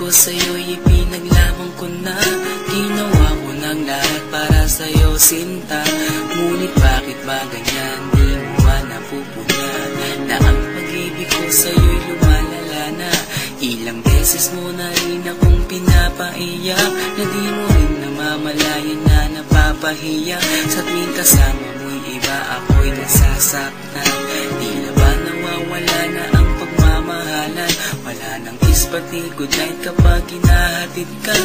ko sa'yo'y ipinaglaban ko na. Ginawa ko ng lahat para sa'yo, sinta. Ngunit bakit ba ganyan, di mo ba napupunan na ang pag-ibig ko sa'yo'y lumalala na? Ilang beses mo na rin akong pinapaiyak, na di mo rin namamalayan na napapahiya. Sa tuwing kasama mo'y iba, ako'y nasasaktan. Di na ba nawawala na ang pagmamahalan? Wala nang kiss pati good night kapag hinahatid ka.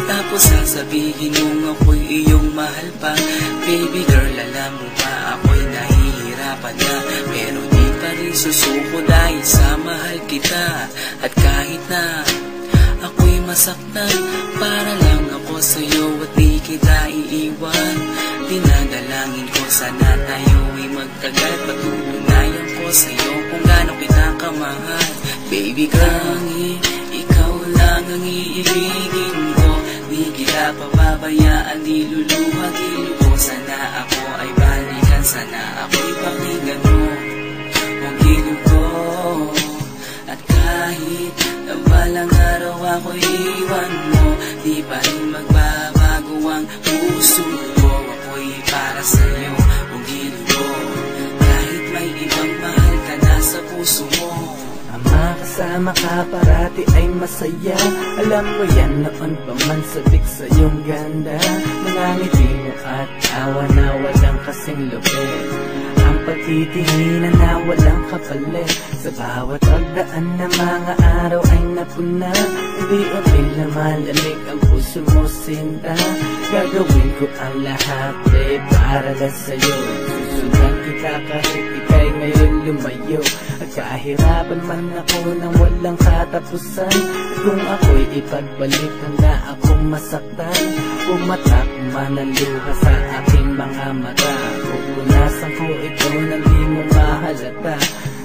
Tapos sasabihin mong ako'y iyong mahal pa. Baby girl, alam mo ba ako'y nahihirapan na, pero di pa rin susuko dahil sa mahal kita. At kahit na ako'y masaktan, para lang ako sa'yo at di kita iiwan. Dinadalangin ko sana tayo'y magtagal, patutunayan ko sa'yo kung gaano kita kamahal. Baby girl, ikaw lang ang iibigin ko. Di kita pababayaan, di luluhagin ko. Sana ako ay balikan, sana ako'y pakinggan mo ang gilid ko. At kahit na balang araw ako'y iwan mo, di pa rin magbabago ang puso ko. Ako'y para sa'yo, ang gilid ko. Kahit may ibang mahal ka na sa puso mo. Ang makasama ka parati ay masaya. Alam mo yan, noon pa man sabik sa iyong ganda. Mga ngiti mo at awa na walang kasing lupit. Ang pagtitinginan na walang kapalit. Sa bawat pagdaan na mga araw ay napuna. Unti-unti na malamig ang puso mo, sinta. Gagawin ko ang lahat para lang sa'yo. Susundan kita kahit ika'y ngayon lumayo. At kahirapan man ako nang walang katapusan. At kung ako'y ipagbalik, handa akong masaktan. Pumatak man ang luha sa aking mga mata. Pupunasan ko ito nang di mo mahalata,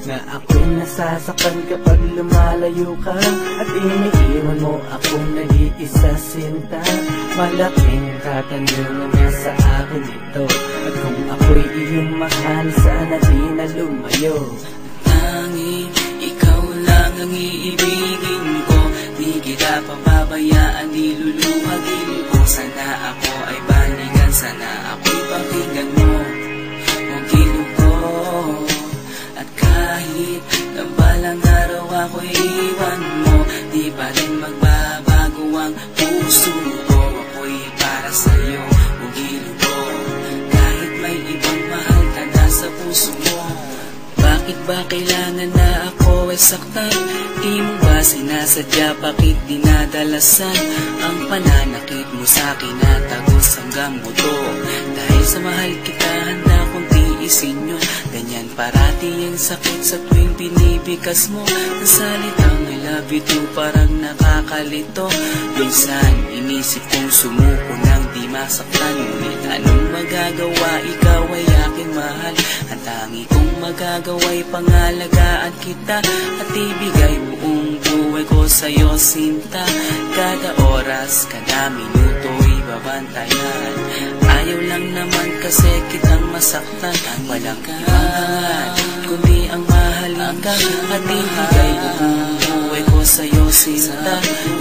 na ako'y nasasaktan kapag lumalayo ka. At iniiwan mo akong nag-iisa, sinta. Malaking katanungan na sa akin ito. At kung ako'y iyong mahal, sana di na lumayo. Tanging ikaw lang ang iibigin ko. Di kita pababayaan, di luluhagin ko. Sana ako ay balikan, sana ako'y pakinggan mo ang gilid ko. At kahit na balang araw ako'y iwan mo, di pa rin magbabago ang puso ko. Ako'y para sa'yo, ang gilid ko. Kahit may ibang mahal ka na sa puso mo. Bakit ba kailangan na ako ay saktan? Di mo ba sinasadya, bakit dinadalasan ang pananakit mo sa'kin na tagos hanggang buto? Dahil sa mahal kita, handa kong tiisin yun. Ganyan parati ang sakit sa tuwing binibigas mo. Ang salitang I love you too parang nakakalito. Minsan inisip kong sumuko nang di masaktan. Ngunit anong magagawa, ikaw ay aking mahal. Ang tangi kong magagawa'y pangalagaan kita at ibigay buong buhay ko sa'yo, sinta. Kada oras, kada minuto'y babantayan. Ayaw lang naman kasi kitang masaktan. Walang ibangan kundi ang mahalin ka at ibigay buong buhay ko sa'yo, sinta.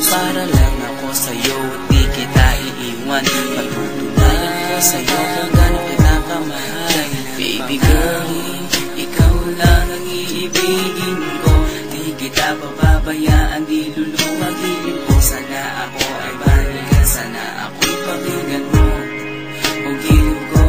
Para lang ako sa'yo at di kita iiwan. Pagtutunayan ko sa'yo kung gaano kita kamahal. Baby girl, ikaw lang ang iibigin ko. Di kita pababayaan, di luluhagin ko. Sana ako ay balikan, sana ako'y pakinggan mo ang gilid ko.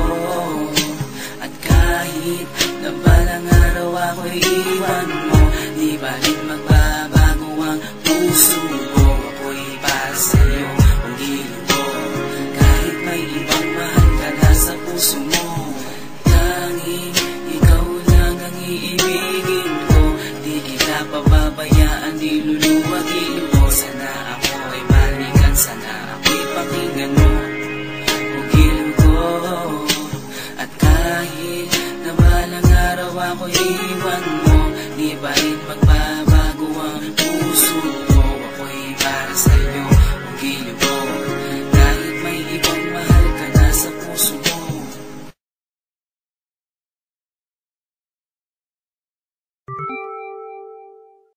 At kahit na balang araw ako'y iwan mo, di ba rin magbabago ang puso ko. Ako'y para sa'yo, ang gilid ko. Kahit may ibang mahal ka na sa puso mo. Ikaw lang ang iibigin ko. Di kita pababayaan, di luluhagin ko. Sana ako ay balikan, sana ako'y pakinggan mo ang gilid ko. At kahit na balang araw ako'y iwan mo, di ba rin